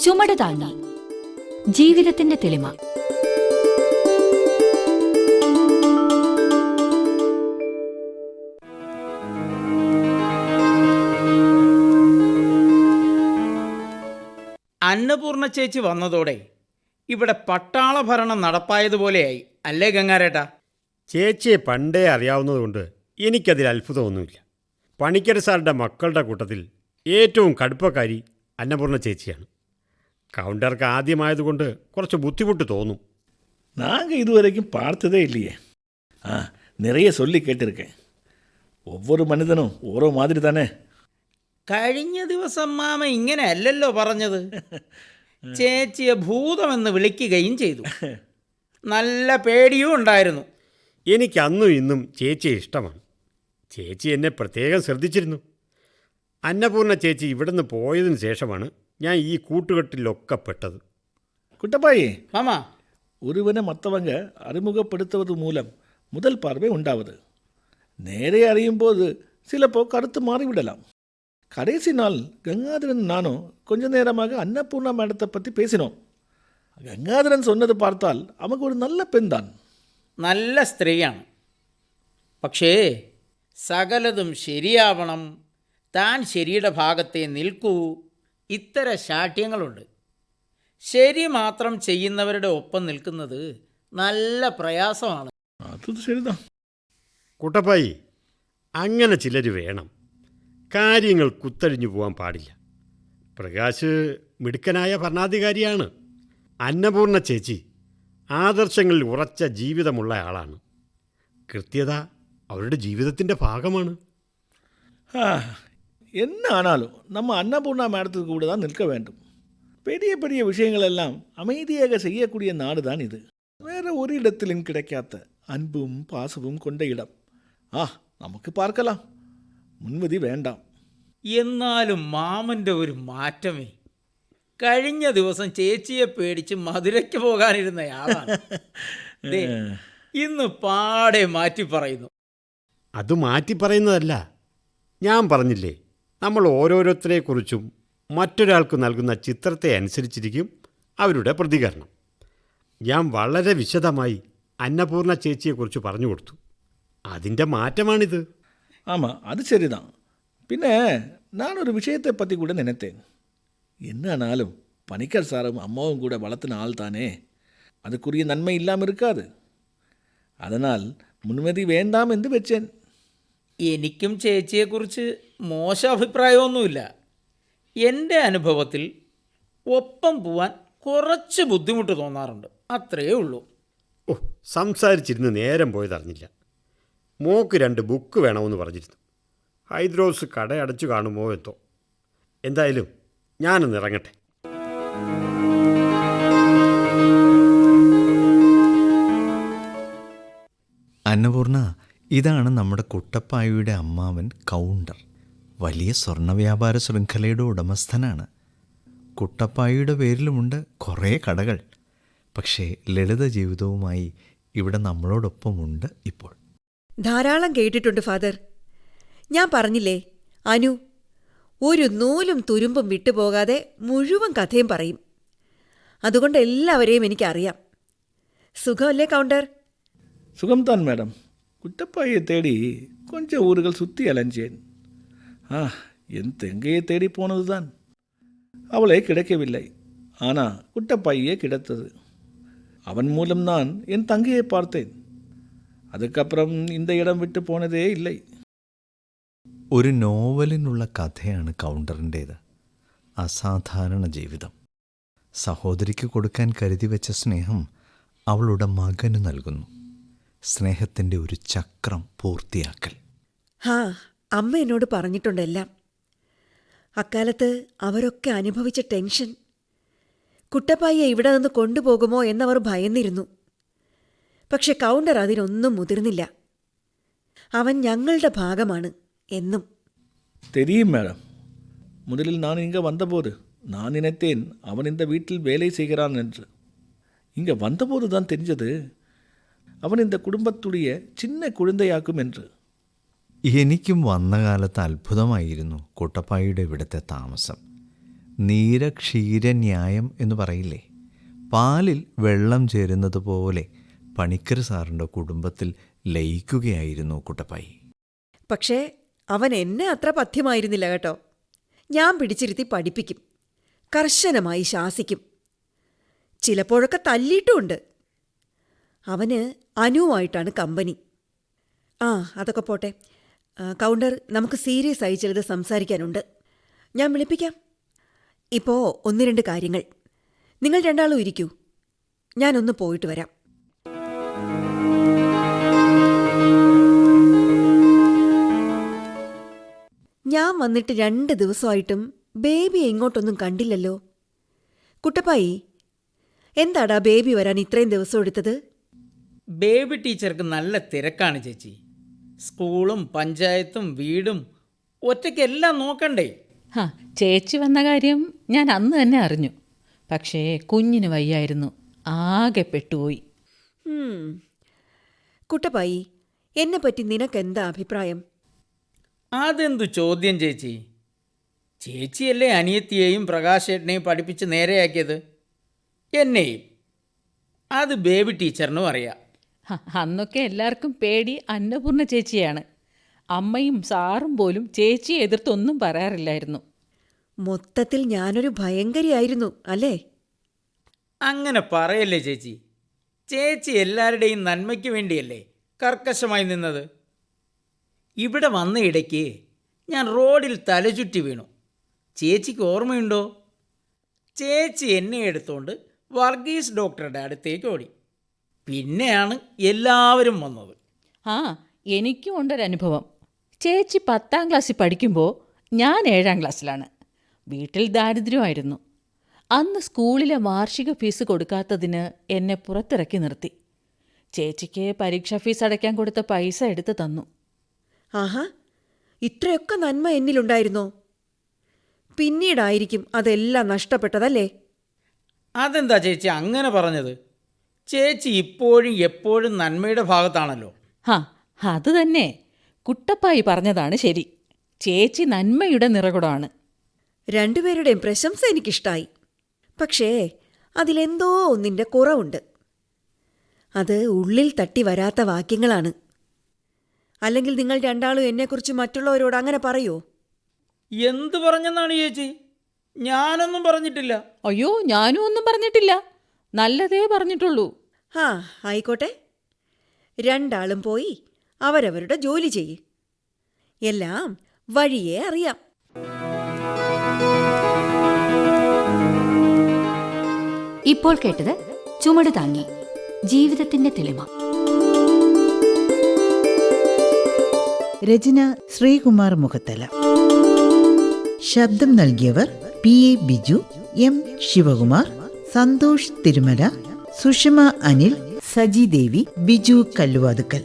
ചുമട് താങ്ങി ജീവിതത്തിന്റെ തെളിമ. അന്നപൂർണ ചേച്ചി വന്നതോടെ ഇവിടെ പട്ടാള ഭരണം നടപ്പായതുപോലെയായി, അല്ലേ ഗംഗാരേട്ടാ? ചേച്ചിയെ പണ്ടേ അറിയാവുന്നതുകൊണ്ട് എനിക്കതിൽ അത്ഭുതമൊന്നുമില്ല. പണിക്കർ സാറിൻ്റെ മക്കളുടെ കൂട്ടത്തിൽ ഏറ്റവും കടുപ്പക്കാരി അന്നപൂർണ ചേച്ചിയാണ്. കൗണ്ടർക്ക് ആദ്യമായതുകൊണ്ട് കുറച്ച് ബുദ്ധിമുട്ട് തോന്നും. நாங்கள் இதுவரைக்கும் பார்த்ததே இல்லையே. நிறைய சொல்லி கேட்டிருக்கேன். ஒவ்வொரு மனிதனும் ഓരോ മാതിരി തന്നെ. കഴിഞ്ഞ ദിവസം മാമ ഇങ്ങനെ അല്ലല്ലോ പറഞ്ഞത്. ചേച്ചിയെ ഭൂതമെന്ന് വിളിക്കുകയും ചെയ്തു. നല്ല പേടിയും ഉണ്ടായിരുന്നു. എനിക്ക് അന്നും ഇന്നും ചേച്ചിയെ ഇഷ്ടമാണ്. ചേച്ചി എന്നെ പ്രത്യേകം ശ്രദ്ധിച്ചിരുന്നു. അന്നപൂർണ ചേച്ചി ഇവിടുന്ന് പോയതിനു ശേഷമാണ് ഞാൻ ഈ കൂട്ടുകെട്ടിലൊക്കെ പെട്ടത്. குட்டப்பாயி, മാമ, ஒருவனை மற்றவங்க அறிமுகப்படுத்துவது மூலம் முதல் பார்வை உண்டாவது. நேரே அறியும் போது சிலப்போ கருத்து மாறிவிடலாம். கடைசி நாள் கங்காதரன் நானும் கொஞ்ச நேரமாக அன்னபூர்ணா மேடத்தை பற்றி பேசினோம். ഗംഗാധരൻ சொன்னது பார்த்தால் അവൾക്ക് ഒരു നല്ല പെൺതാൻ. നല്ല സ്ത്രീയാണ്. പക്ഷേ സകലതും ശരിയാവണം, താൻ ശരിയുടെ ഭാഗത്തെ നിൽക്കൂ, ഇത്തരം ശാഠ്യങ്ങളുണ്ട്. ശരി മാത്രം ചെയ്യുന്നവരുടെ ഒപ്പം നിൽക്കുന്നത് നല്ല പ്രയാസമാണ്. അത് ശരിതാ കുട്ടപ്പായി, അങ്ങനെ ചിലർ വേണം. കാര്യങ്ങൾ കുത്തഴിഞ്ഞു പോകാൻ പാടില്ല. പ്രകാശ് മിടുക്കനായ ഭരണാധികാരിയാണ്. അന്നപൂർണ ചേച്ചി ആദർശങ്ങളിൽ ഉറച്ച ജീവിതമുള്ള ആളാണ്. കൃത്യത അവരുടെ ജീവിതത്തിൻ്റെ ഭാഗമാണ്. என்ன ஆனாலும் நம்ம அன்னபூர்ணா மேடத்துக்கு கூட தான் நிற்க வேண்டும். பெரிய பெரிய விஷயங்கள் எல்லாம் அமைதியாக செய்யக்கூடிய நாடு தான் இது. வேற ஒரு இடத்திலும் கிடைக்காத அன்பும் பாசமும் கொண்ட இடம். നമുക്ക് பார்க்கலாம். മുൻവിധി വേണ്ട. എന്നാലും മാമൻ്റെ ഒരു മാറ്റമേ. കഴിഞ്ഞ ദിവസം ചേച്ചിയെ പേടിച്ച് മധുരയ്ക്ക് പോകാനിരുന്നയാളാണ്. ഇന്ന് പാടെ മാറ്റി പറയുന്നു. അത് മാറ്റി പറയുന്നതല്ല, ഞാൻ പറഞ്ഞില്ലേ, നമ്മൾ ഓരോരുത്തരെക്കുറിച്ചും മറ്റൊരാൾക്ക് നൽകുന്ന ചിത്രത്തെ അനുസരിച്ചിരിക്കും അവരുടെ പ്രതികരണം. ഞാൻ വളരെ വിശദമായി അന്നപൂർണ ചേച്ചിയെക്കുറിച്ച് പറഞ്ഞു കൊടുത്തു. അതിൻ്റെ മാറ്റമാണിത്. ஆமாம், அது சரிதான். பின்ன நான் ஒரு விஷயத்தை பற்றி கூட நினைத்தேன். என்னானாலும் பணிக்கர் சாரும் அம்மாவும் கூட வளர்த்தின ஆள் தானே, அதுக்குரிய நன்மை இல்லாமல் இருக்காது. அதனால் മുൻവിധി വേണ്ടാം എന്ന് വെച്ചേൻ. എനിക്കും ചേച്ചിയെക്കുറിച്ച് മോശം അഭിപ്രായമൊന്നുമില്ല. എൻ്റെ അനുഭവത്തിൽ ഒപ്പം പോവാൻ കുറച്ച് ബുദ്ധിമുട്ട് തോന്നാറുണ്ട്, അത്രയേ ഉള്ളൂ. സംസാരിച്ചിരുന്ന് നേരം പോയതറിഞ്ഞില്ല. മോക്ക് 2 ബുക്ക് വേണമെന്ന് പറഞ്ഞിരുന്നു. ഹൈദ്രോസ് കട അടച്ചു കാണുമോ എന്തോ. എന്തായാലും ഞാനൊന്ന് ഇറങ്ങട്ടെ. അന്നപൂർണ, ഇതാണ് നമ്മുടെ കുട്ടപ്പായുടെ അമ്മാവൻ കൗണ്ടർ. വലിയ സ്വർണ്ണ വ്യാപാര ശൃംഖലയുടെ ഉടമസ്ഥനാണ്. കുട്ടപ്പായുടെ പേരിലുമുണ്ട് കുറേ കടകൾ. പക്ഷേ ലളിത ജീവിതവുമായി ഇവിടെ നമ്മളോടൊപ്പമുണ്ട് ഇപ്പോൾ. ധാരാളം കേട്ടിട്ടുണ്ട് ഫാദർ. ഞാൻ പറഞ്ഞില്ലേ, അനു ഒരു നൂലും തുരുമ്പും വിട്ടുപോകാതെ മുഴുവൻ കഥയും പറയും. അതുകൊണ്ട് എല്ലാവരെയും എനിക്കറിയാം. സുഖമല്ലേ കൗണ്ടർ? സുഖംതാൻ മേഡം. കുട്ടപ്പായെ തേടി കൊഞ്ചം ഊരുകൾ സുത്തി അലഞ്ചേൻ. എൻ തെങ്കയെ തേടി പോണതുതാൻ. അവളെ കിടക്കവില്ലേ, ആനാ കുട്ടപ്പായെ കിടത്തത്. അവൻ മൂലം ഞാൻ എൻ തങ്കയെ പാർത്തേൻ. അതുക്കപ്പുറം ഇന്ത ഇടം വിട്ടു പോണതേ ഇല്ല. ഒരു നോവലിനുള്ള കഥയാണ് കൗണ്ടറിൻ്റേത്. അസാധാരണ ജീവിതം. സഹോദരിക്ക് കൊടുക്കാൻ കരുതി വെച്ച സ്നേഹം അവളുടെ മകന് നൽകുന്നു. സ്നേഹത്തിൻ്റെ ഒരു ചക്രം പൂർത്തിയാക്കൽ. അമ്മ എന്നോട് പറഞ്ഞിട്ടുണ്ടെല്ലാം. അക്കാലത്ത് അവരൊക്കെ അനുഭവിച്ച ടെൻഷൻ. കുട്ടപ്പായെ ഇവിടെ നിന്ന് കൊണ്ടുപോകുമോ എന്നവർ ഭയന്നിരുന്നു. പക്ഷെ കൗണ്ടർ അതിനൊന്നും മുതിർന്നില്ല. അവൻ ഞങ്ങളുടെ ഭാഗമാണ് എന്നും. தெரியும் மேடம். முதலில் நான் இங்கே வந்தபோது நான் நினைத்தேன் அவன் இந்த வீட்டில் வேலை செய்கிறான் என்று. இங்கே வந்தபோது தான் தெரிஞ்சது അവൻ இந்த കുടുംബത്തുடைய ചിന്ന കുഴന്തയാക്കും എന്ന്. എനിക്കും വന്ന കാലത്ത് അത്ഭുതമായിരുന്നു കുട്ടപ്പായുടെ ഇവിടുത്തെ താമസം. നീരക്ഷീരന്യായം എന്ന് പറയില്ലേ, പാലിൽ വെള്ളം ചേരുന്നത് പോലെ പണിക്കർ സാറിൻ്റെ കുടുംബത്തിൽ ലയിക്കുകയായിരുന്നു കുട്ടപ്പായി. പക്ഷേ അവൻ എന്നെ അത്ര പഥ്യമായിരുന്നില്ല കേട്ടോ. ഞാൻ പിടിച്ചിരുത്തി പഠിപ്പിക്കും, കർശനമായി ശാസിക്കും, ചിലപ്പോഴൊക്കെ തല്ലിയിട്ടുമുണ്ട്. അവന് അനുവുമായിട്ടാണ് കമ്പനി. ആ അതൊക്കെ പോട്ടെ. കൗണ്ടർ, നമുക്ക് സീരിയസ് ആയി ചിലത് സംസാരിക്കാനുണ്ട്. ഞാൻ വിളിപ്പിക്കാം. ഇപ്പോൾ 1-2 കാര്യങ്ങൾ. നിങ്ങൾ രണ്ടാളും ഇരിക്കൂ, ഞാനൊന്ന് പോയിട്ട് വരാം. ഞാൻ വന്നിട്ട് 2 ദിവസമായിട്ടും ബേബിയെ ഇങ്ങോട്ടൊന്നും കണ്ടില്ലല്ലോ. കുട്ടപ്പായി, എന്താടാ ബേബി വരാൻ ഇത്രയും ദിവസം എടുത്തത്? ബേബി ടീച്ചർക്ക് നല്ല തിരക്കാണ് ചേച്ചി. സ്കൂളും പഞ്ചായത്തും വീടും ഒറ്റയ്ക്കെല്ലാം നോക്കണ്ടേ. ചേച്ചി വന്ന കാര്യം ഞാൻ അന്ന് തന്നെ അറിഞ്ഞു. പക്ഷേ കുഞ്ഞിന് വയ്യായിരുന്നു, ആകെ പെട്ടുപോയി. കുട്ടപ്പായി, എന്നെപ്പറ്റി നിനക്കെന്താ അഭിപ്രായം? അതെന്തു ചോദ്യം ചേച്ചി? ചേച്ചിയല്ലേ അനിയത്തിയെയും പ്രകാശേട്ടനെയും പഠിപ്പിച്ച് നേരെയാക്കിയത്, എന്നെയും. അത് ബേബി ടീച്ചറിനും അറിയാം. അന്നൊക്കെ എല്ലാവർക്കും പേടി അന്നപൂർണ്ണ ചേച്ചിയാണ്. അമ്മയും സാറും പോലും ചേച്ചിയെ എതിർത്തൊന്നും പറയാറില്ലായിരുന്നു. മൊത്തത്തിൽ ഞാനൊരു ഭയങ്കരിയായിരുന്നു അല്ലേ? അങ്ങനെ പറയല്ലേ ചേച്ചി. ചേച്ചി എല്ലാവരുടെയും നന്മയ്ക്ക് വേണ്ടിയല്ലേ കർക്കശമായി നിന്നത്. ഇവിടെ വന്ന ഇടയ്ക്ക് ഞാൻ റോഡിൽ തലചുറ്റി വീണു. ചേച്ചിക്ക് ഓർമ്മയുണ്ടോ? ചേച്ചി എന്നെ എടുത്തുകൊണ്ട് വർഗീസ് ഡോക്ടറുടെ അടുത്തേക്ക് ഓടി. പിന്നെയാണ് എല്ലാവരും വന്നത്. എനിക്കും ഉണ്ടൊരനുഭവം. ചേച്ചി 10ാം ക്ലാസ്സിൽ പഠിക്കുമ്പോൾ ഞാൻ 7ാം ക്ലാസ്സിലാണ്. വീട്ടിൽ ദാരിദ്ര്യമായിരുന്നു. അന്ന് സ്കൂളിലെ വാർഷിക ഫീസ് കൊടുക്കാത്തതിന് എന്നെ പുറത്തിറക്കി നിർത്തി. ചേച്ചിക്ക് പരീക്ഷാ ഫീസ് അടയ്ക്കാൻ കൊടുത്ത പൈസ എടുത്ത് തന്നു. ആഹാ, ഇത്രയൊക്കെ നന്മ എന്നിലുണ്ടായിരുന്നോ? പിന്നീടായിരിക്കും അതെല്ലാം നഷ്ടപ്പെട്ടതല്ലേ? അതെന്താ ചേച്ചി അങ്ങനെ പറഞ്ഞത്? ചേച്ചി ഇപ്പോഴും എപ്പോഴും നന്മയുടെ ഭാഗത്താണല്ലോ. അത് തന്നെ. കുട്ടപ്പായി പറഞ്ഞതാണ് ശരി. ചേച്ചി നന്മയുടെ നിറകുടമാണ്. രണ്ടുപേരുടെയും പ്രശംസ എനിക്കിഷ്ടായി. പക്ഷേ അതിലെന്തോ ഒന്നിൻ്റെ കുറവുണ്ട്. അത് ഉള്ളിൽ തട്ടി വരാത്ത വാക്യങ്ങളാണ്. അല്ലെങ്കിൽ നിങ്ങൾ രണ്ടാളും എന്നെക്കുറിച്ച് മറ്റുള്ളവരോട് അങ്ങനെ പറയോ? എന്തു പറഞ്ഞെന്നാണ് ചേച്ചി? ഞാനൊന്നും പറഞ്ഞിട്ടില്ല. അയ്യോ, ഞാനും ഒന്നും പറഞ്ഞിട്ടില്ല. നല്ലതേ പറഞ്ഞിട്ടുള്ളൂ. ആയിക്കോട്ടെ. രണ്ടാളും പോയി അവരവരുടെ ജോലി ചെയ്യ്. എല്ലാം വഴിയേ അറിയാം. ഇപ്പോൾ കേട്ടത് ചുമട് താങ്ങി, ജീവിതത്തിന്റെ തെളിമ. രചന ശ്രീകുമാർ മുഖത്തല. ശബ്ദം നൽകിയവർ PA ബിജു, M ശിവകുമാർ, സന്തോഷ് തിരുമല, സുഷമ അനിൽ, സജി ദേവി, ബിജു കല്ലുവാതുക്കൽ.